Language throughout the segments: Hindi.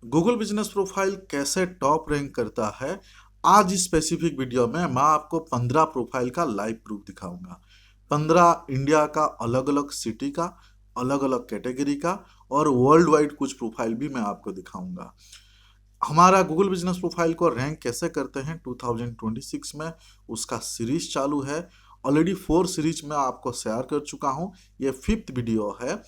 गूगल बिजनेस प्रोफाइल कैसे टॉप रैंक करता है। आज इस स्पेसिफिक वीडियो में मैं आपको 15 प्रोफाइल का लाइव प्रूफ दिखाऊंगा। 15 इंडिया का अलग अलग सिटी का, अलग अलग कैटेगरी का और वर्ल्ड वाइड कुछ प्रोफाइल भी मैं आपको दिखाऊंगा। हमारा गूगल बिजनेस प्रोफाइल को रैंक कैसे करते हैं 2026 में, उसका सीरीज चालू है। ऑलरेडी 4 सीरीज में आपको शेयर कर चुका हूं। ये 5th वीडियो है।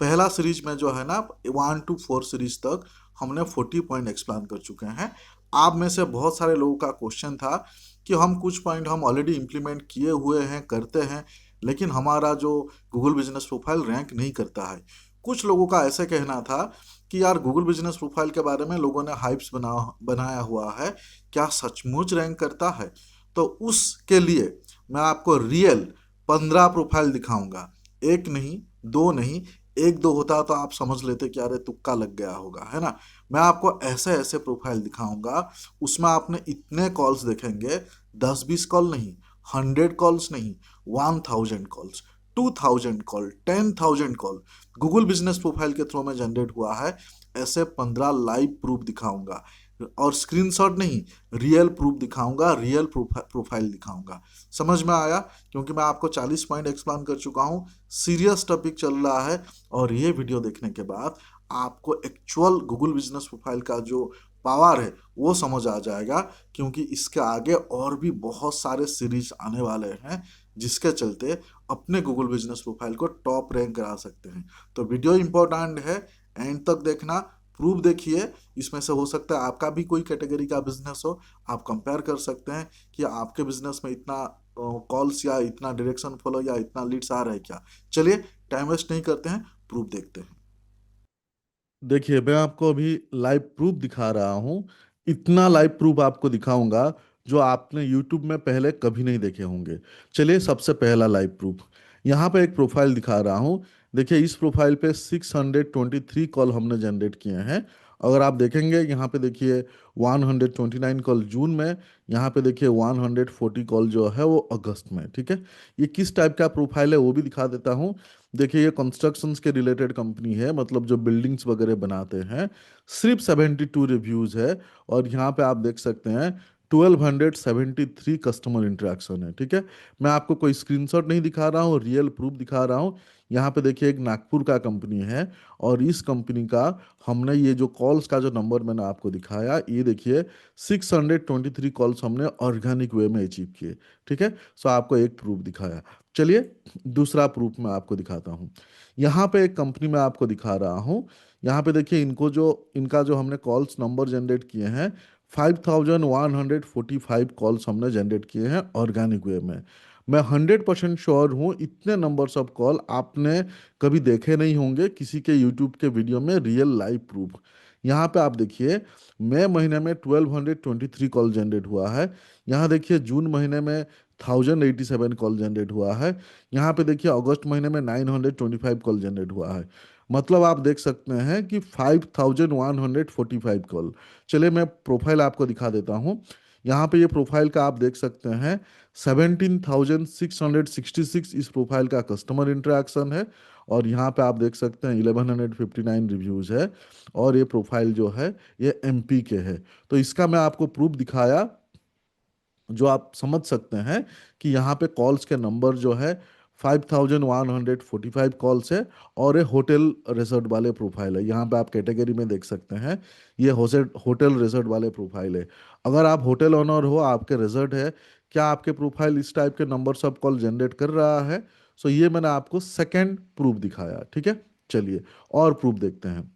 पहला सीरीज में जो है ना 1 to 4 सीरीज तक हमने 40 पॉइंट एक्सप्लेन कर चुके हैं। आप में से बहुत सारे लोगों का क्वेश्चन था कि हम कुछ पॉइंट हम ऑलरेडी इम्प्लीमेंट किए हुए हैं, करते हैं, लेकिन हमारा जो गूगल बिजनेस प्रोफाइल रैंक नहीं करता है। कुछ लोगों का ऐसे कहना था कि यार गूगल बिजनेस प्रोफाइल के बारे में लोगों ने हाइप्स बनाया हुआ है, क्या सचमुच रैंक करता है। तो उसके लिए मैं आपको रियल 15 प्रोफाइल दिखाऊंगा। एक नहीं, दो नहीं, एक दो होता तो आप समझ लेते कि अरे तुक्का लग गया होगा, है ना। मैं आपको ऐसे ऐसे प्रोफाइल दिखाऊंगा, उसमें आपने इतने कॉल्स देखेंगे, 10-20 कॉल नहीं, 100 कॉल्स नहीं, 1000 calls, 2000 call, 10,000 call Google business profile के थ्रू में जनरेट हुआ है। ऐसे 15 लाइव प्रूफ दिखाऊंगा और स्क्रीनशॉट नहीं, रियल प्रूफ दिखाऊंगा, रियल प्रोफाइल दिखाऊंगा। समझ में आया? क्योंकि मैं आपको 40 पॉइंट एक्सप्लेन कर चुका हूँ, सीरियस टॉपिक चल रहा है। और ये वीडियो देखने के बाद आपको एक्चुअल गूगल बिजनेस प्रोफाइल का जो पावर है वो समझ आ जाएगा, क्योंकि इसके आगे और भी बहुत सारे सीरीज आने वाले हैं जिसके चलते अपने गूगल बिजनेस प्रोफाइल को टॉप रैंक करा सकते हैं। तो वीडियो इंपॉर्टेंट है, एंड तक देखना, प्रूफ देखिए। इसमें से हो सकता है आपका भी कोई कैटेगरी का बिजनेस हो, आप कंपेयर कर सकते हैं कि आपके बिजनेस में इतना कॉल्स या इतना डायरेक्शन फॉलो या इतना लीड्स आ रहा है क्या। चलिए टाइम वेस्ट नहीं करते हैं, प्रूफ देखते हैं। देखिए, मैं आपको अभी लाइव प्रूफ दिखा रहा हूँ। इतना लाइव प्रूफ आपको दिखाऊंगा जो आपने यूट्यूब में पहले कभी नहीं देखे होंगे। चलिए, सबसे पहला लाइव प्रूफ, यहाँ पे एक प्रोफाइल दिखा रहा हूँ। देखिए, इस प्रोफाइल पे 623 कॉल हमने जनरेट किए हैं। अगर आप देखेंगे यहाँ पे देखिए 129 कॉल जून में, यहाँ पे देखिए 140 कॉल जो है वो अगस्त में। ठीक है, ये किस टाइप का प्रोफाइल है वो भी दिखा देता हूँ। देखिए, ये कंस्ट्रक्शंस के रिलेटेड कंपनी है, मतलब जो बिल्डिंग्स वगैरह बनाते हैं। सिर्फ 72 रिव्यूज़ है और यहाँ पे आप देख सकते हैं 1273 कस्टमर इंटरेक्शन है। ठीक है, मैं आपको कोई स्क्रीनशॉट नहीं दिखा रहा हूँ, रियल प्रूफ दिखा रहा हूँ। यहाँ पे देखिए एक नागपुर का कंपनी है और इस कंपनी का हमने ये जो कॉल्स का जो नंबर मैंने आपको दिखाया, ये देखिए 623 कॉल्स हमने ऑर्गेनिक वे में अचीव किए। ठीक है, सो आपको एक प्रूफ दिखाया। चलिए, दूसरा प्रूफ मैं आपको दिखाता हूँ। यहाँ पे एक कंपनी में आपको दिखा रहा हूँ। यहाँ पे देखिए इनका जो हमने कॉल्स नंबर जनरेट किए हैं, 5145 कॉल्स हमने जनरेट किए हैं ऑर्गेनिक वे में। मैं 100% श्योर हूँ इतने नंबर्स ऑफ कॉल आपने कभी देखे नहीं होंगे किसी के यूट्यूब के वीडियो में, रियल लाइव प्रूफ। यहाँ पे आप देखिए मई महीने में 1223 कॉल जनरेट हुआ है। यहाँ देखिए जून महीने में 1087 कॉल जनरेट हुआ है। यहाँ पे देखिए अगस्त महीने में 925 कॉल जनरेट हुआ है। मतलब आप देख सकते हैं कि 5145 कॉल। चलिए, मैं प्रोफाइल आपको दिखा देता हूँ। यहाँ पे ये प्रोफाइल का आप देख सकते हैं 17,666 इस प्रोफाइल का कस्टमर इंटरेक्शन है। और यहाँ पे आप देख सकते हैं 1159 रिव्यूज़ है। और ये प्रोफाइल जो है ये एमपी के है। तो इसका मैं आपको प्रूफ दिखाया, जो आप समझ सकते हैं कि यहाँ पे कॉल्स के नंबर जो है 5145 कॉल्स है। और ये होटल रिजॉर्ट वाले प्रोफाइल है। यहाँ पे आप कैटेगरी में देख सकते हैं ये होटल रिजॉर्ट वाले प्रोफाइल है। अगर आप होटल ओनर हो, आपके रिजॉर्ट है, क्या आपके प्रोफाइल इस टाइप के नंबर सब कॉल जनरेट कर रहा है? सो ये मैंने आपको सेकंड प्रूफ दिखाया। ठीक है, चलिए और प्रूफ देखते हैं।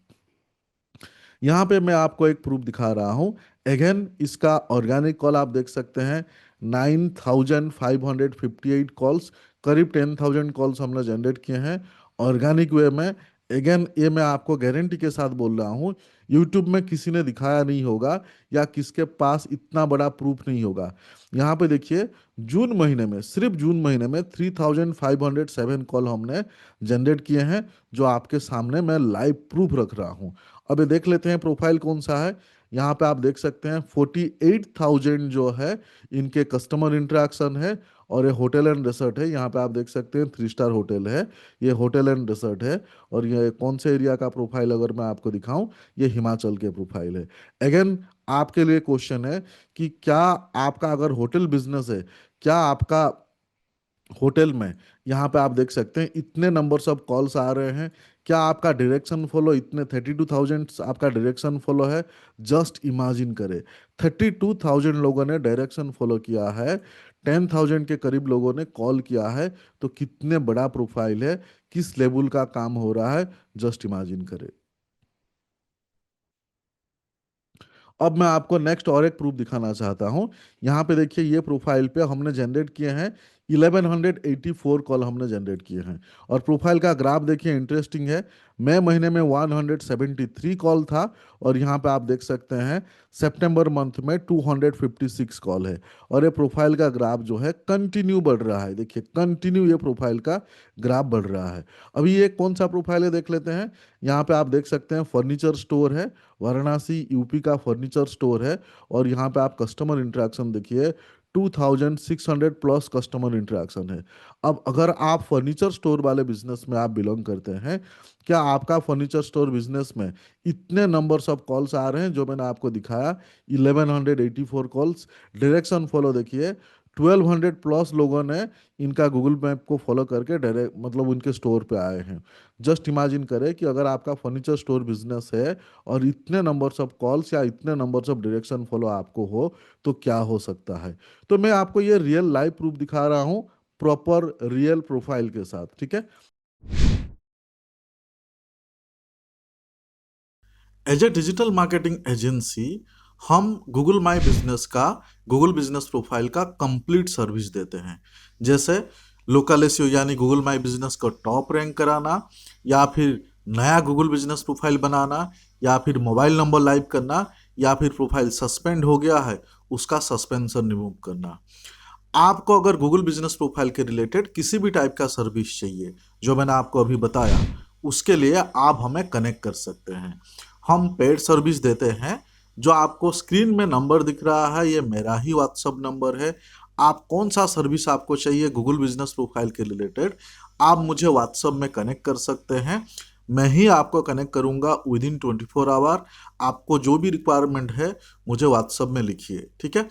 यहाँ पे मैं आपको एक प्रूफ दिखा रहा हूँ। अगेन इसका ऑर्गेनिक कॉल आप देख सकते हैं 9558 कॉल्स, करीब 10,000 कॉल्स हमने जनरेट किए हैं ऑर्गेनिक वे में। अगेन ये मैं आपको गारंटी के साथ बोल रहा हूँ, यूट्यूब में किसी ने दिखाया नहीं होगा या किसके पास इतना बड़ा प्रूफ नहीं होगा। यहाँ पे देखिए जून महीने में, सिर्फ जून महीने में 3507 कॉल हमने जनरेट किए हैं, जो आपके सामने मैं लाइव प्रूफ रख रहा हूँ। अब ये देख लेते हैं प्रोफाइल कौन सा है। यहाँ पे आप देख सकते हैं 48,000 जो है इनके कस्टमर इंटरेक्शन है और ये होटल एंड रिसोर्ट है। यहाँ पे आप देख सकते हैं 3 स्टार होटल है, ये होटल एंड रिसोर्ट है। और ये कौन से एरिया का प्रोफाइल अगर मैं आपको दिखाऊं, ये हिमाचल के प्रोफाइल है। अगेन आपके लिए क्वेश्चन है कि क्या आपका अगर होटल बिजनेस है, क्या आपका होटल में, यहाँ पे आप देख सकते हैं इतने नंबर्स ऑफ कॉल्स आ रहे हैं, क्या आपका डायरेक्शन फॉलो इतने 32,000 आपका डायरेक्शन फॉलो है? जस्ट इमेजिन करें, 32,000 लोगों ने डायरेक्शन फॉलो किया है, 10,000 के करीब लोगों ने कॉल किया है। तो कितने बड़ा प्रोफाइल है, किस लेवल का काम हो रहा है, जस्ट इमेजिन करें। अब मैं आपको नेक्स्ट और एक प्रूफ दिखाना चाहता हूं। यहाँ पे देखिए, ये प्रोफाइल पे हमने जनरेट किए हैं 1184 कॉल हमने जनरेट किए हैं। और प्रोफाइल का ग्राफ देखिए, इंटरेस्टिंग है। मई महीने में 173 कॉल था, और यहाँ पे आप देख सकते हैं सितंबर मंथ में 256 कॉल है। और ये प्रोफाइल का ग्राफ जो है कंटिन्यू बढ़ रहा है। देखिए कंटिन्यू ये प्रोफाइल का ग्राफ बढ़ रहा है। अभी ये कौन सा प्रोफाइल है देख लेते हैं। यहाँ पे आप देख सकते हैं फर्नीचर स्टोर है, वाराणसी यूपी का फर्नीचर स्टोर है। और यहाँ पे आप कस्टमर इंटरेक्शन देखिए, 2600 प्लस कस्टमर इंटरेक्शन है। अब अगर आप फर्नीचर स्टोर वाले बिजनेस में आप बिलोंग करते हैं, क्या आपका फर्नीचर स्टोर बिजनेस में इतने नंबर्स ऑफ कॉल्स आ रहे हैं जो मैंने आपको दिखाया, 1184 कॉल्स। डायरेक्शन फॉलो देखिए, 1200 प्लस लोगों ने इनका गूगल मैप को फॉलो करके डायरेक्ट मतलब उनके स्टोर पे आए हैं। जस्ट इमेजिन करें कि अगर आपका फर्नीचर स्टोर बिजनेस है और इतने नंबर्स ऑफ कॉल्स या इतने नंबर्स ऑफ डायरेक्शन फॉलो आपको हो, तो क्या हो सकता है। तो मैं आपको ये रियल लाइव प्रूफ दिखा रहा हूँ, प्रॉपर रियल प्रोफाइल के साथ, ठीक है। As a digital marketing agency, हम गूगल माई बिजनेस का, गूगल बिजनेस प्रोफाइल का कंप्लीट सर्विस देते हैं। जैसे लोकल एसईओ यानी गूगल माई बिजनेस को टॉप रैंक कराना, या फिर नया गूगल बिजनेस प्रोफाइल बनाना, या फिर मोबाइल नंबर लाइव करना, या फिर प्रोफाइल सस्पेंड हो गया है उसका सस्पेंशन रिमूव करना। आपको अगर गूगल बिजनेस प्रोफाइल के रिलेटेड किसी भी टाइप का सर्विस चाहिए जो मैंने आपको अभी बताया, उसके लिए आप हमें कनेक्ट कर सकते हैं। हम पेड सर्विस देते हैं। जो आपको स्क्रीन में नंबर दिख रहा है, ये मेरा ही व्हाट्सअप नंबर है। आप कौन सा सर्विस आपको चाहिए गूगल बिजनेस प्रोफाइल के रिलेटेड, आप मुझे व्हाट्सअप में कनेक्ट कर सकते हैं। मैं ही आपको कनेक्ट करूंगा विद इन 24 आवर। आपको जो भी रिक्वायरमेंट है मुझे व्हाट्सअप में लिखिए, ठीक है।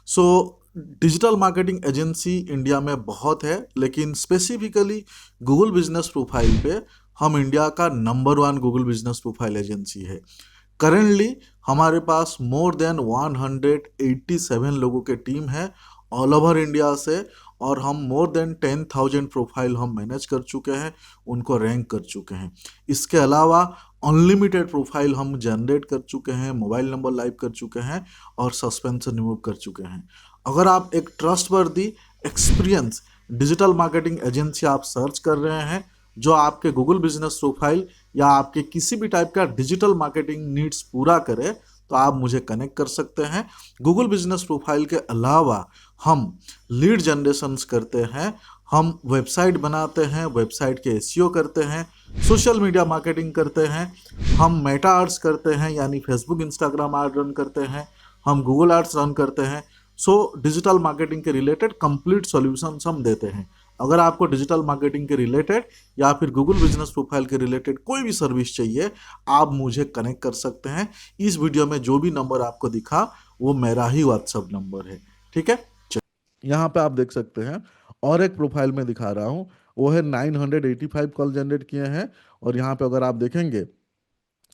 So digital marketing agency India में बहुत है, लेकिन स्पेसिफिकली गूगल बिजनेस प्रोफाइल पे हम इंडिया का number 1 Google business profile agency है। करेंटली हमारे पास मोर देन 187 लोगों के टीम है ऑल ओवर इंडिया से, और हम मोर देन 10,000 प्रोफाइल हम मैनेज कर चुके हैं, उनको रैंक कर चुके हैं। इसके अलावा अनलिमिटेड प्रोफाइल हम जनरेट कर चुके हैं, मोबाइल नंबर लाइव कर चुके हैं, और सस्पेंशन रिमूव कर चुके हैं। अगर आप एक trustworthy experience digital marketing agency आप सर्च कर रहे हैं जो आपके गूगल बिजनेस प्रोफाइल या आपके किसी भी टाइप का डिजिटल मार्केटिंग नीड्स पूरा करे, तो आप मुझे कनेक्ट कर सकते हैं। गूगल बिजनेस प्रोफाइल के अलावा हम लीड जनरेशन्स करते हैं, हम वेबसाइट बनाते हैं, वेबसाइट के एसईओ करते हैं, सोशल मीडिया मार्केटिंग करते हैं, हम मेटा आर्ट्स करते हैं यानी फेसबुक इंस्टाग्राम आर्ट रन करते हैं, हम गूगल आर्ट्स रन करते हैं। सो डिजिटल मार्केटिंग के रिलेटेड कंप्लीट सॉल्यूशंस हम देते हैं। अगर आपको डिजिटल मार्केटिंग के रिलेटेड या फिर गूगल बिजनेस प्रोफाइल के रिलेटेड कोई भी सर्विस चाहिए, आप मुझे कनेक्ट कर सकते हैं। इस वीडियो में जो भी नंबर आपको दिखा वो मेरा ही व्हाट्सअप नंबर है, ठीक है। यहाँ पे आप देख सकते हैं और एक प्रोफाइल में दिखा रहा हूँ, वो है 985 कॉल जनरेट किए हैं। और यहाँ पे अगर आप देखेंगे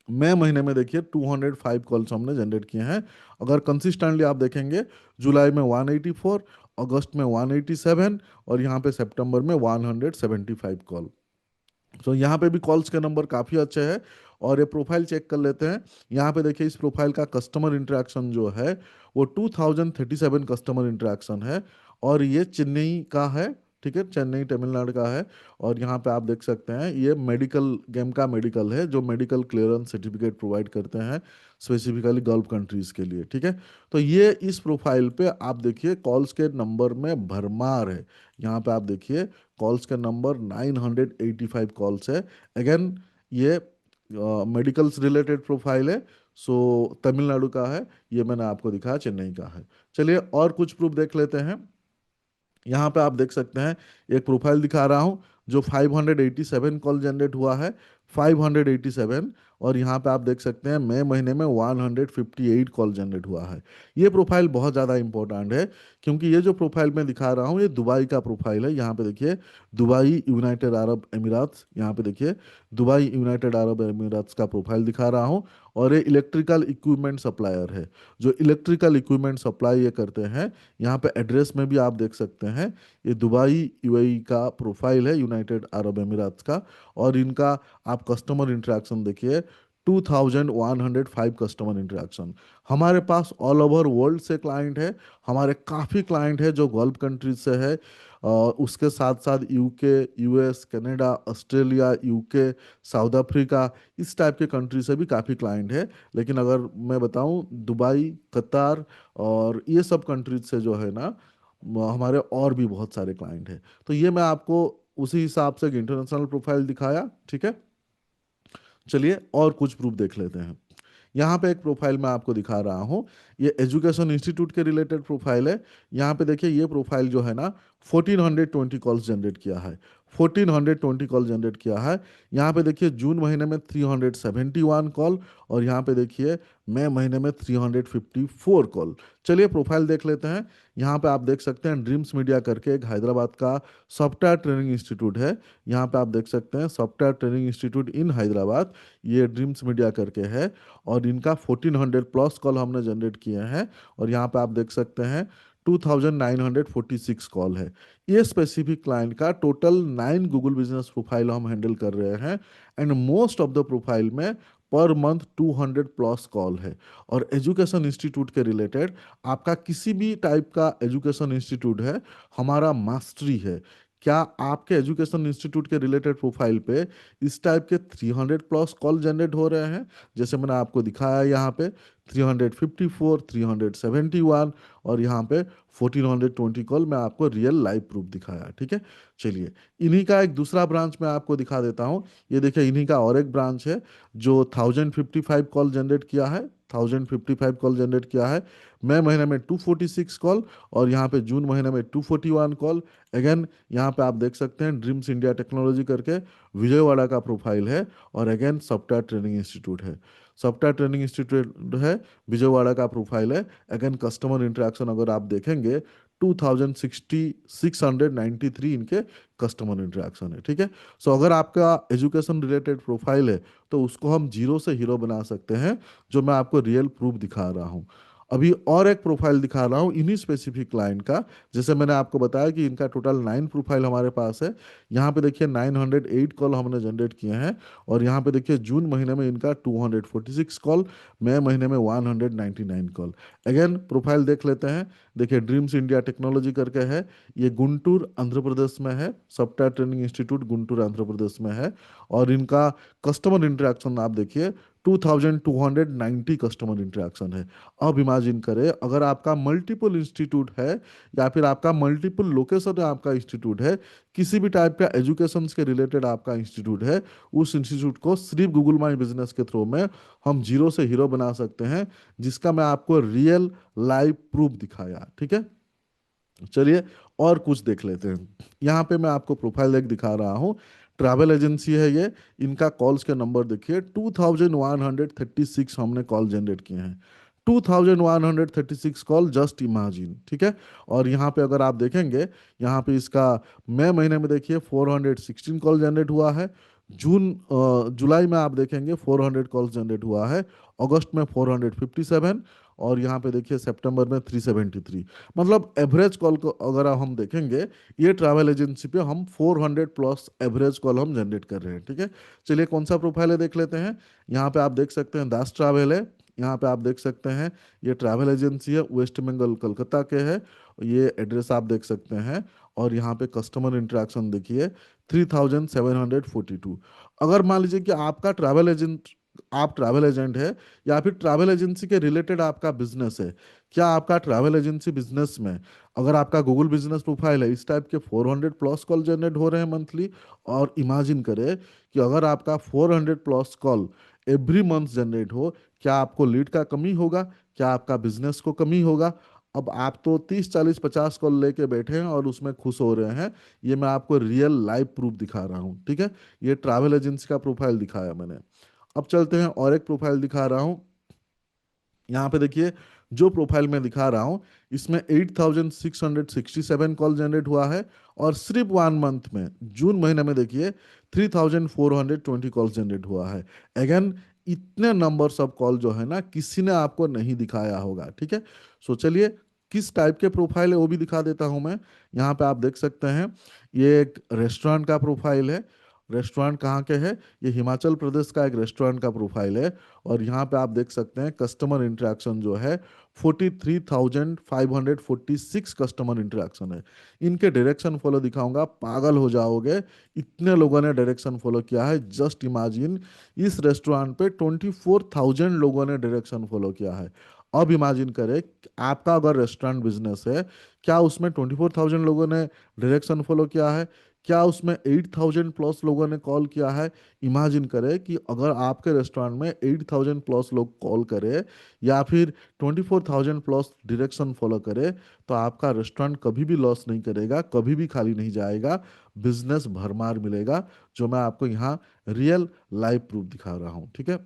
मई महीने में देखिए 205 कॉल्स हमने जनरेट किए हैं। अगर कंसिस्टेंटली आप देखेंगे, जुलाई में 184, अगस्त में 187, और यहाँ पे सितंबर में 175 कॉल। तो यहाँ पे भी कॉल्स के नंबर काफ़ी अच्छे हैं। और ये प्रोफाइल चेक कर लेते हैं। यहाँ पे देखिए इस प्रोफाइल का कस्टमर इंटरेक्शन जो है वो 2037 कस्टमर इंटरेक्शन है, और ये चेन्नई का है, ठीक है, चेन्नई तमिलनाडु का है। और यहाँ पे आप देख सकते हैं ये मेडिकल गेम का मेडिकल है, जो मेडिकल क्लियरेंस सर्टिफिकेट प्रोवाइड करते हैं स्पेसिफिकली गल्फ कंट्रीज़ के लिए, ठीक है। तो ये इस प्रोफाइल पे आप देखिए कॉल्स के नंबर में भरमार है। यहाँ पे आप देखिए कॉल्स का नंबर 985 कॉल्स है। अगेन ये मेडिकल्स रिलेटेड प्रोफाइल है। सो तमिलनाडु का है, ये मैंने आपको दिखाया चेन्नई का है। चलिए और कुछ प्रूफ देख लेते हैं। यहाँ पे आप देख सकते हैं एक प्रोफाइल दिखा रहा हूँ जो 587 कॉल जनरेट हुआ है, 587। और यहाँ पे आप देख सकते हैं मई महीने में 158 कॉल जनरेट हुआ है। ये प्रोफाइल बहुत ज़्यादा इंपॉर्टेंट है, क्योंकि ये जो प्रोफाइल मैं दिखा रहा हूँ ये दुबई का प्रोफाइल है। यहाँ पे देखिए दुबई यूनाइटेड अरब अमीरात, यहाँ पे देखिए दुबई यूनाइटेड अरब अमीरात का प्रोफाइल दिखा रहा हूँ। और ये इलेक्ट्रिकल इक्विपमेंट सप्लायर है, जो इलेक्ट्रिकल इक्विपमेंट सप्लाई ये करते हैं। यहाँ पे एड्रेस में भी आप देख सकते हैं, ये दुबई यूएई का प्रोफाइल है, यूनाइटेड अरब अमीरात का। और इनका आप कस्टमर इंटरेक्शन देखिए, 2105 कस्टमर इंटरेक्शन। हमारे पास ऑल ओवर वर्ल्ड से क्लाइंट है, हमारे काफ़ी क्लाइंट है जो गल्फ कंट्रीज से है। और उसके साथ साथ UK, US, Canada, Australia, UK, south Africa, इस टाइप के कंट्री से भी काफ़ी क्लाइंट है। लेकिन अगर मैं बताऊं, दुबई, कतार और ये सब कंट्रीज से जो है ना, हमारे और भी बहुत सारे क्लाइंट हैं। तो ये मैं आपको उसी हिसाब से एक इंटरनेशनल प्रोफाइल दिखाया, ठीक है। चलिए और कुछ प्रूफ देख लेते हैं। यहाँ पे एक प्रोफाइल मैं आपको दिखा रहा हूँ, ये एजुकेशन इंस्टीट्यूट के रिलेटेड प्रोफाइल है। यहाँ पे देखिए ये प्रोफाइल जो है ना 1420 कॉल्स जनरेट किया है, 1420 कॉल जनरेट किया है। यहाँ पे देखिए जून महीने में 371 कॉल, और यहाँ पे देखिए मई महीने में 354 कॉल। चलिए प्रोफाइल देख लेते हैं। यहाँ पे आप देख सकते हैं ड्रीम्स मीडिया करके एक हैदराबाद का सॉफ्टवेयर ट्रेनिंग इंस्टीट्यूट है। यहाँ पे आप देख सकते हैं सॉफ्टवेयर ट्रेनिंग इंस्टीट्यूट इन हैदराबाद, ये ड्रीम्स मीडिया करके है। और इनका 1400 प्लस कॉल हमने जनरेट किए हैं। और यहाँ पे आप देख सकते हैं 2946 कॉल है। ये स्पेसिफिक क्लाइंट का टोटल 9 गूगल बिजनेस प्रोफाइल हम हैंडल कर रहे हैं। And most of the profile में पर मंथ 200 प्लस कॉल है। और एजुकेशन इंस्टीट्यूट के रिलेटेड आपका किसी भी टाइप का एजुकेशन इंस्टीट्यूट है, हमारा मास्टरी है। क्या आपके एजुकेशन इंस्टीट्यूट के रिलेटेड प्रोफाइल पे इस टाइप के 300 प्लस कॉल जनरेट हो रहे हैं, जैसे मैंने आपको दिखाया यहाँ पे 354, 371, और यहाँ पे 1420 कॉल मैं आपको रियल लाइव प्रूफ दिखाया, ठीक है। चलिए इन्हीं का एक दूसरा ब्रांच मैं आपको दिखा देता हूँ। ये देखिए इन्हीं का और एक ब्रांच है जो 1055 कॉल जनरेट किया है, 1055 कॉल जनरेट किया है। मई महीने में 246 कॉल, और यहाँ पे जून महीने में 241 कॉल। अगेन यहाँ पे आप देख सकते हैं ड्रीम्स इंडिया टेक्नोलॉजी करके विजयवाड़ा का प्रोफाइल है। और अगेन सॉफ्टवेयर ट्रेनिंग इंस्टीट्यूट है, सॉफ्टवेयर ट्रेनिंग इंस्टीट्यूट है, विजयवाड़ा का प्रोफाइल है। अगेन कस्टमर इंटरेक्शन अगर आप देखेंगे 2693 इनके कस्टमर इंटरेक्शन है, ठीक है। सो अगर आपका एजुकेशन रिलेटेड प्रोफाइल है तो उसको हम जीरो से हीरो बना सकते हैं, जो मैं आपको रियल प्रूफ दिखा रहा हूँ। अभी और एक प्रोफाइल दिखा रहा हूँ इन्हीं स्पेसिफिक क्लाइंट का। जैसे मैंने आपको बताया कि इनका टोटल 9 प्रोफाइल हमारे पास है। यहाँ पे देखिए 908 कॉल हमने जनरेट किए हैं। और यहाँ पे देखिए जून महीने में इनका 246 कॉल, मई महीने में 199 कॉल। अगेन प्रोफाइल देख लेते हैं। देखिए ड्रीम्स इंडिया टेक्नोलॉजी करके है, ये गुंटूर आंध्र प्रदेश में है, software training institute Guntur Andhra Pradesh में है। और इनका कस्टमर इंटरेक्शन आप देखिए 2290 कस्टमर इंटरेक्शन है। अब इमेजिन करें अगर आपका मल्टीपल इंस्टीट्यूट है, या फिर आपका मल्टीपल लोकेशन में आपका इंस्टीट्यूट है, किसी भी टाइप का एजुकेशन के रिलेटेड आपका इंस्टीट्यूट है, उस इंस्टीट्यूट को सिर्फ गूगल माई बिजनेस के थ्रू में हम जीरो से हीरो बना सकते हैं, जिसका मैं आपको रियल लाइव प्रूफ दिखाया, ठीक है। चलिए और कुछ देख लेते हैं। यहाँ पे मैं आपको प्रोफाइल एक दिखा रहा हूँ, ट्रैवल एजेंसी है ये। इनका कॉल्स के नंबर देखिए 2136 हमने कॉल जनरेट किए हैं, 2136 कॉल, जस्ट इमेजिन, ठीक है। और यहाँ पे अगर आप देखेंगे, यहाँ पे इसका मई महीने में देखिए 416 कॉल जनरेट हुआ है। जुलाई में आप देखेंगे 400 कॉल्स जनरेट हुआ है। अगस्त में 457, और यहाँ पे देखिए सितंबर में 373। मतलब एवरेज कॉल को अगर हम देखेंगे, ये ट्रैवल एजेंसी पे हम 400 प्लस एवरेज कॉल हम जनरेट कर रहे हैं, ठीक है। चलिए कौन सा प्रोफाइल है देख लेते हैं। यहाँ पे आप देख सकते हैं दास ट्रैवल है। यहाँ पे आप देख सकते हैं ये ट्रैवल एजेंसी है, वेस्ट बंगाल कलकत्ता के है। ये एड्रेस आप देख सकते हैं। और यहाँ पे कस्टमर इंटरेक्शन देखिए 3742। अगर मान लीजिए कि आपका ट्रैवल एजेंट, आप ट्रैवल एजेंट है, या फिर ट्रैवल एजेंसी के रिलेटेड आपका बिजनेस है, क्या आपका ट्रैवल एजेंसी बिजनेस में अगर आपका गूगल बिजनेस प्रोफाइल है, इस टाइप के 400 प्लस कॉल जनरेट हो रहे हैं मंथली। और इमेजिन करें कि अगर आपका 400 plus call every month generate हो, क्या आपको लीड का कमी होगा, क्या आपका बिजनेस को कमी होगा। अब आप तो 30 40 50 कॉल लेके बैठे हैं और उसमें खुश हो रहे हैं। ये मैं आपको रियल लाइव प्रूफ दिखा रहा हूँ, ठीक है। ये ट्रैवल एजेंसी का प्रोफाइल दिखाया मैंने। अब चलते हैं और एक प्रोफाइल दिखा रहा हूँ। यहाँ पे देखिए, जो प्रोफाइल मैं दिखा रहा हूँ इसमें 8667 कॉल जनरेट हुआ है, और सिर्फ 1 मंथ में, जून महीने में देखिए 3420 कॉल जनरेट हुआ है। अगेन, इतने नंबर्स ऑफ कॉल जो है ना, किसी ने आपको नहीं दिखाया होगा, ठीक है। सो चलिए, किस टाइप के प्रोफाइल है वो भी दिखा देता हूँ मैं। यहाँ पे आप देख सकते हैं, ये एक रेस्टोरेंट का प्रोफाइल है। रेस्टोरेंट कहाँ के है? ये हिमाचल प्रदेश का एक रेस्टोरेंट का प्रोफाइल है। और यहाँ पे आप देख सकते हैं कस्टमर इंटरेक्शन जो है 43,546 कस्टमर इंटरेक्शन है। इनके डायरेक्शन फॉलो दिखाऊंगा, पागल हो जाओगे, इतने लोगों ने डायरेक्शन फॉलो किया है। जस्ट इमेजिन, इस रेस्टोरेंट पे 24,000 लोगों ने डायरेक्शन फॉलो किया है। अब इमेजिन करें, आपका अगर रेस्टोरेंट बिजनेस है, क्या उसमें 24,000 लोगों ने डायरेक्शन फॉलो किया है? क्या उसमें 8,000 प्लस लोगों ने कॉल किया है? इमेजिन करें कि अगर आपके रेस्टोरेंट में 8,000 प्लस लोग कॉल करें, या फिर 24,000 प्लस डायरेक्शन फॉलो करे, तो आपका रेस्टोरेंट कभी भी लॉस नहीं करेगा, कभी भी खाली नहीं जाएगा, बिजनेस भरमार मिलेगा। जो मैं आपको यहाँ रियल लाइव प्रूफ दिखा रहा हूँ, ठीक है।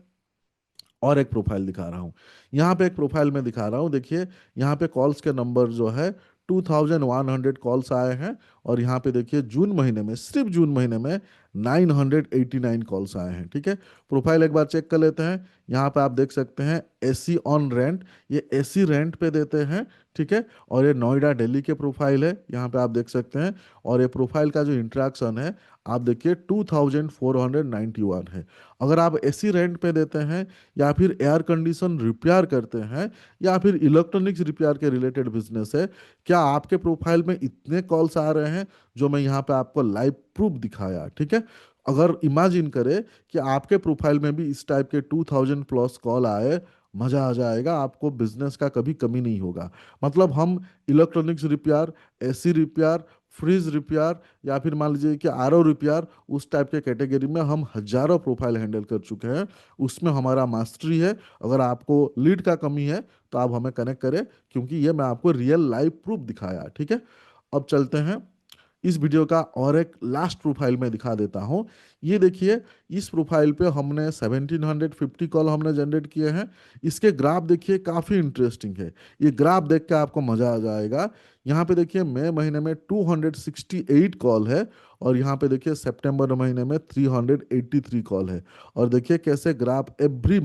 और एक प्रोफाइल दिखा रहा हूँ। यहाँ पे एक प्रोफाइल में दिखा रहा हूँ, देखिए यहाँ पे कॉल्स के नंबर जो है 2100 कॉल्स आए हैं। और यहाँ पे देखिए जून महीने में, सिर्फ जून महीने में 989 कॉल्स आए हैं, ठीक है। प्रोफाइल एक बार चेक कर लेते हैं। यहाँ पे आप देख सकते हैं एसी ऑन रेंट, ये एसी रेंट पे देते हैं, ठीक है। और ये नोएडा दिल्ली के प्रोफाइल है, यहाँ पे आप देख सकते हैं। और ये प्रोफाइल का जो इंट्रैक्शन है, आप देखिए 2491 है। अगर आप एसी रेंट पे देते हैं, या फिर एयर कंडीशन रिपेयर करते हैं, या फिर इलेक्ट्रॉनिक्स रिपेयर के रिलेटेड बिजनेस है, क्या आपके प्रोफाइल में इतने कॉल्स आ रहे हैं जो मैं यहाँ पे आपको लाइव प्रूफ दिखाया, ठीक है। अगर इमेजिन करें कि आपके प्रोफाइल में भी इस टाइप के 2000 प्लस कॉल आए, मजा आ जाएगा, आपको बिजनेस का कभी कमी नहीं होगा। मतलब हम electronics repair, AC repair, fridge repair, या फिर मान लीजिए कि आरओ रिपेयर, उस टाइप के कैटेगरी में हम हजारों प्रोफाइल हैंडल कर चुके हैं। उसमें हमारा मास्टरी है। अगर आपको लीड का कमी है तो आप हमें कनेक्ट करें, क्योंकि ये मैं आपको रियल लाइव प्रूफ दिखाया, ठीक है। अब चलते हैं इस वीडियो का और एक लास्ट प्रोफाइल में दिखा देता हूँ। ये देखिए, इस प्रोफाइल पे हमने 1750 कॉल हमने जनरेट किए हैं। इसके ग्राफ देखिए, काफ़ी इंटरेस्टिंग है। ये ग्राफ देख के आपको मज़ा आ जाएगा। यहाँ पे देखिए मई महीने में 268 कॉल है, और यहाँ पे देखिए सितंबर महीने में 383 कॉल है। और देखिए कैसे ग्राफ एवरी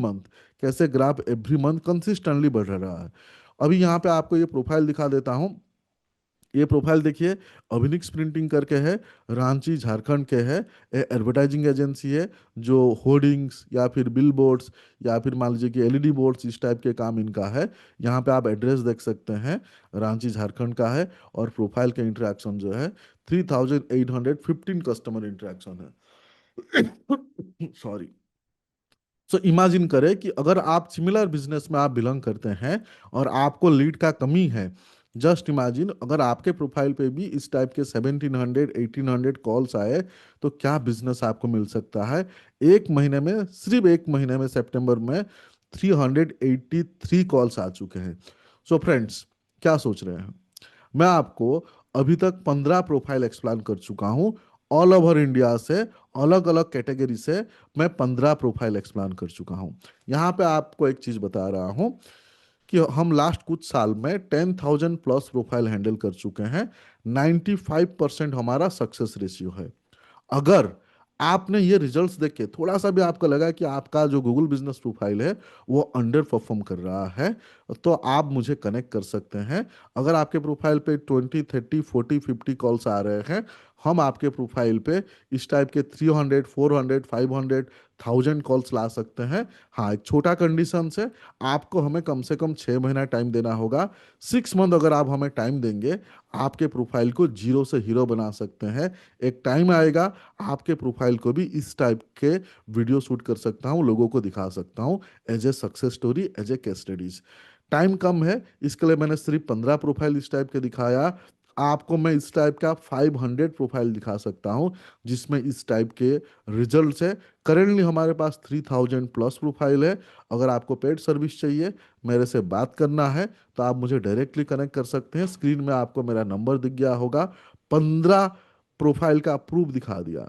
मंथ कंसिस्टेंटली बढ़ रहा है। अभी यहाँ पे आपको ये प्रोफाइल दिखा देता हूँ। ये प्रोफाइल देखिए, अभिनिक्स प्रिंटिंग करके है, रांची झारखंड के है। एडवर्टाइजिंग एजेंसी है, जो होर्डिंग्स या फिर बिल बोर्ड्स, या फिर मान लीजिए कि एलईडी बोर्ड्स, इस टाइप के काम इनका है। यहाँ पे आप एड्रेस देख सकते हैं, रांची झारखंड का है। और प्रोफाइल के इंटरेक्शन जो है 3815 कस्टमर इंटरेक्शन है। सॉरी। सो इमेजिन करें कि अगर आप सिमिलर बिजनेस में आप बिलोंग करते हैं और आपको लीड का कमी है, जस्ट इमेजिन अगर आपके प्रोफाइल पे भी इस टाइप के 1700 1800 कॉल्स आए, तो क्या बिजनेस आपको मिल सकता है। एक महीने में, सिर्फ एक महीने में, सितंबर में 383 कॉल्स आ चुके हैं। सो फ्रेंड्स, क्या सोच रहे हैं? मैं आपको अभी तक 15 प्रोफाइल एक्सप्लेन कर चुका हूँ। ऑल ओवर इंडिया से, अलग अलग कैटेगरी से मैं 15 प्रोफाइल एक्सप्लेन कर चुका हूँ। यहाँ पे आपको एक चीज़ बता रहा हूँ कि हम लास्ट कुछ साल में 10,000 प्लस प्रोफाइल हैंडल कर चुके हैं। 95% हमारा सक्सेस रेशियो है। अगर आपने ये रिजल्ट्स देख के थोड़ा सा भी आपको लगा कि आपका जो गूगल बिजनेस प्रोफाइल है वो अंडर परफॉर्म कर रहा है, तो आप मुझे कनेक्ट कर सकते हैं। अगर आपके प्रोफाइल पे 20 30 40 50 कॉल्स आ रहे हैं, हम आपके प्रोफाइल पे इस टाइप के 300 400 500 1000 कॉल्स ला सकते हैं। हाँ, एक छोटा कंडीशन से, आपको हमें कम से कम 6 महीना टाइम देना होगा। 6 मंथ अगर आप हमें टाइम देंगे, आपके प्रोफाइल को जीरो से हीरो बना सकते हैं। एक टाइम आएगा, आपके प्रोफाइल को भी इस टाइप के वीडियो शूट कर सकता हूँ, लोगों को दिखा सकता हूँ, as a success story, as a case studies. Time कम है, इसके लिए मैंने सिर्फ 15 प्रोफाइल इस टाइप के दिखाया। आपको मैं इस टाइप का 500 प्रोफाइल दिखा सकता हूँ जिसमें इस टाइप के रिजल्ट्स है। करेंटली हमारे पास 3000 प्लस प्रोफाइल है। अगर आपको पेड सर्विस चाहिए, मेरे से बात करना है, तो आप मुझे डायरेक्टली कनेक्ट कर सकते हैं। स्क्रीन में आपको मेरा नंबर दिख गया होगा। 15 प्रोफाइल का प्रूफ दिखा दिया।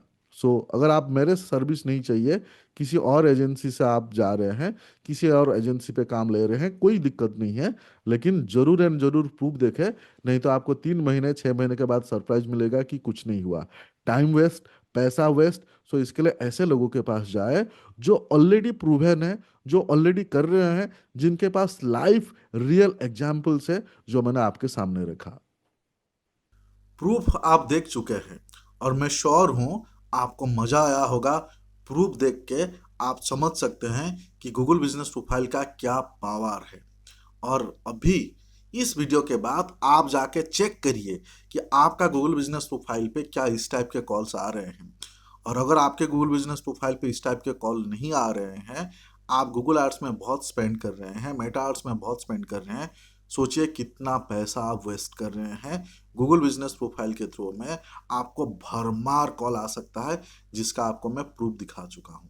अगर आप मेरे सर्विस नहीं चाहिए, किसी और एजेंसी से आप जा रहे हैं, किसी और एजेंसी पे काम ले रहे हैं, कोई दिक्कत नहीं है, लेकिन जरूर एंड जरूर प्रूफ देखें। नहीं तो आपको 3 महीने 6 महीने के बाद सरप्राइज मिलेगा कि कुछ नहीं हुआ। टाइम वेस्ट, पैसा वेस्ट। इसके लिए ऐसे लोगों के पास जाए जो ऑलरेडी प्रूवन है, जो ऑलरेडी कर रहे हैं, जिनके पास लाइफ रियल एग्जाम्पल्स है, जो मैंने आपके सामने रखा। प्रूफ आप देख चुके हैं और मैं श्योर हूं आपको मजा आया होगा। प्रूफ देख के आप समझ सकते हैं कि गूगल बिजनेस प्रोफाइल का क्या पावर है। और अभी इस वीडियो के बाद आप जाके चेक करिए कि आपका गूगल बिजनेस प्रोफाइल पे क्या इस टाइप के कॉल्स आ रहे हैं। और अगर आपके गूगल बिजनेस प्रोफाइल पे इस टाइप के कॉल नहीं आ रहे हैं, आप गूगल एड्स में बहुत स्पेंड कर रहे हैं, मेटा एड्स में बहुत स्पेंड कर रहे हैं, सोचिए कितना पैसा आप वेस्ट कर रहे हैं। गूगल बिजनेस प्रोफाइल के थ्रू में आपको भरमार कॉल आ सकता है, जिसका आपको मैं प्रूफ दिखा चुका हूँ।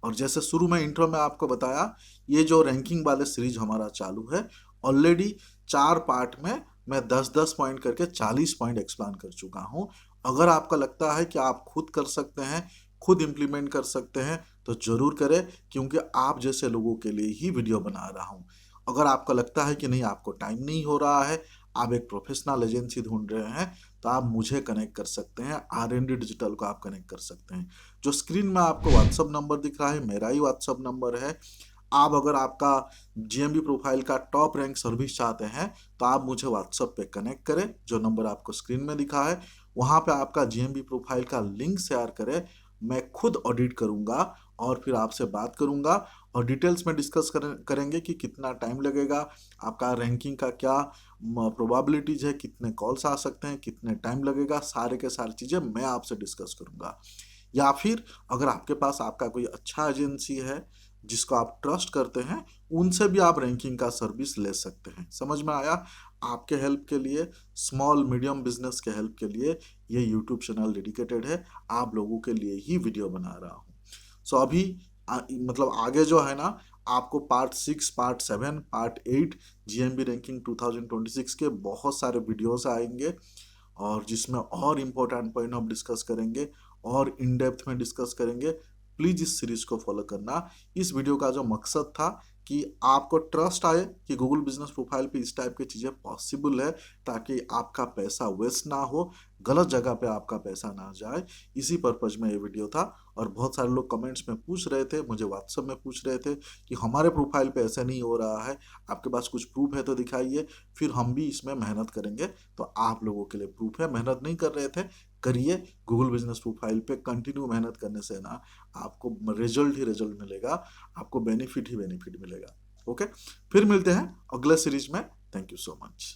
और जैसे शुरू में इंट्रो में आपको बताया, ये जो रैंकिंग वाले सीरीज हमारा चालू है, ऑलरेडी 4 पार्ट में मैं 10-10 पॉइंट करके 40 पॉइंट एक्सप्लेन कर चुका हूँ। अगर आपका लगता है कि आप खुद कर सकते हैं, खुद इंप्लीमेंट कर सकते हैं, तो जरूर करें, क्योंकि आप जैसे लोगों के लिए ही वीडियो बना रहा हूँ। अगर आपको लगता है कि नहीं, आपको टाइम नहीं हो रहा है, आप एक प्रोफेशनल एजेंसी ढूंढ रहे हैं, तो आप मुझे कनेक्ट कर सकते हैं। R&D डिजिटल को आप कनेक्ट कर सकते हैं। जो स्क्रीन में आपको व्हाट्सअप नंबर दिख रहा है, मेरा ही व्हाट्सअप नंबर है। आप अगर आपका GMB प्रोफाइल का टॉप रैंक सर्विस चाहते हैं, तो आप मुझे व्हाट्सअप पे कनेक्ट करें। जो नंबर आपको स्क्रीन में दिखा है, वहाँ पे आपका GMB प्रोफाइल का लिंक शेयर करें। मैं खुद ऑडिट करूँगा और फिर आपसे बात करूँगा और डिटेल्स में डिस्कस करेंगे कि कितना टाइम लगेगा, आपका रैंकिंग का क्या प्रोबेबिलिटीज है, कितने कॉल्स आ सकते हैं, कितने टाइम लगेगा, सारे के सारी चीज़ें मैं आपसे डिस्कस करूँगा। या फिर अगर आपके पास आपका कोई अच्छा एजेंसी है जिसको आप ट्रस्ट करते हैं, उनसे भी आप रैंकिंग का सर्विस ले सकते हैं। समझ में आया? आपके हेल्प के लिए, स्मॉल मीडियम बिजनेस के हेल्प के लिए ये यूट्यूब चैनल डेडिकेटेड है। आप लोगों के लिए ही वीडियो बना रहा हूँ। अभी मतलब आगे जो है ना, आपको part 6, part 7, part 8 GMB ranking 2026 के बहुत सारे वीडियोस आएंगे, और जिसमें और इम्पोर्टेंट पॉइंट हम डिस्कस करेंगे और इन डेप्थ में डिस्कस करेंगे। प्लीज़ इस सीरीज को फॉलो करना। इस वीडियो का जो मकसद था कि आपको ट्रस्ट आए कि गूगल बिजनेस प्रोफाइल पे इस टाइप की चीज़ें पॉसिबल है, ताकि आपका पैसा वेस्ट ना हो, गलत जगह पे आपका पैसा ना जाए। इसी पर्पज में ये वीडियो था। और बहुत सारे लोग कमेंट्स में पूछ रहे थे, मुझे व्हाट्सएप में पूछ रहे थे कि हमारे प्रोफाइल पे ऐसा नहीं हो रहा है, आपके पास कुछ प्रूफ है तो दिखाइए, फिर हम भी इसमें मेहनत करेंगे। तो आप लोगों के लिए प्रूफ है। मेहनत नहीं कर रहे थे, करिए। गूगल बिजनेस प्रोफाइल पे कंटिन्यू मेहनत करने से ना आपको रिजल्ट ही रिजल्ट मिलेगा, आपको बेनिफिट ही बेनिफिट मिलेगा। ओके, फिर मिलते हैं अगले सीरीज में। Thank you so much.